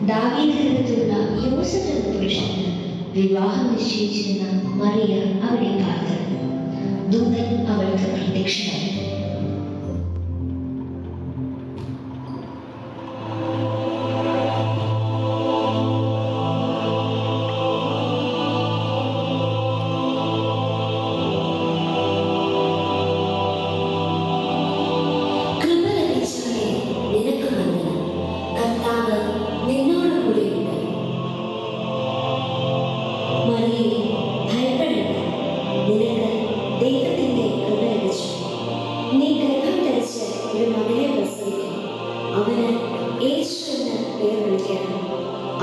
ദാവീദിനടുത്തുള്ള യോസഫ് എന്ന പുരുഷന് വിവാഹം നിശ്ചയിച്ചിരുന്ന മറിയ അവിടെ പാർത്തിരുന്നു. ദൂതൻ അവൾക്ക് പ്രത്യക്ഷനായി.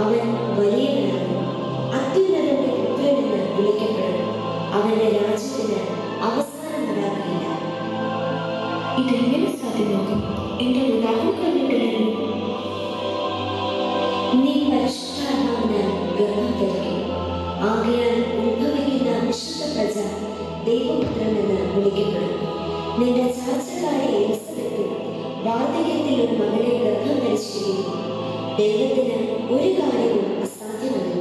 അവൻ വലിയവനാകും, അത്യുന്നതന്റെ പുത്രനെന്ന് വിളിക്കപ്പെടും. അവന്റെ രാജ്യത്തിന് അവസാനമുണ്ടാകുകയില്ല. ഇതെങ്ങനെ സാധ്യമാകും? എന്റെ വിവാഹം കഴിഞ്ഞിട്ടില്ലല്ലോ. നീ പരിശുദ്ധാത്മാവിനാൽ ഗർഭം ധരിക്കും. ആകയാൽ ഉത്ഭവിക്കുന്ന വിശുദ്ധ പ്രജ ദൈവപുത്രനെന്ന് വിളിക്കപ്പെടും. നിന്റെ ചാർച്ചക്കാരെ എലിസബത്തും വാർദ്ധക്യത്തിൽ ഒരു മകളെ ഗർഭം ധരിച്ചിരിക്കുന്നു. ദൈവത്തിന് ഒരു കാര്യവും അസാധ്യമല്ല.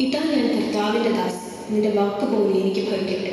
ഇതാ ഞാൻ കർത്താവിന്റെ ദാസൻ, നിന്റെ വാക്കുപോലെ എനിക്ക് ഭവിക്കട്ടെ.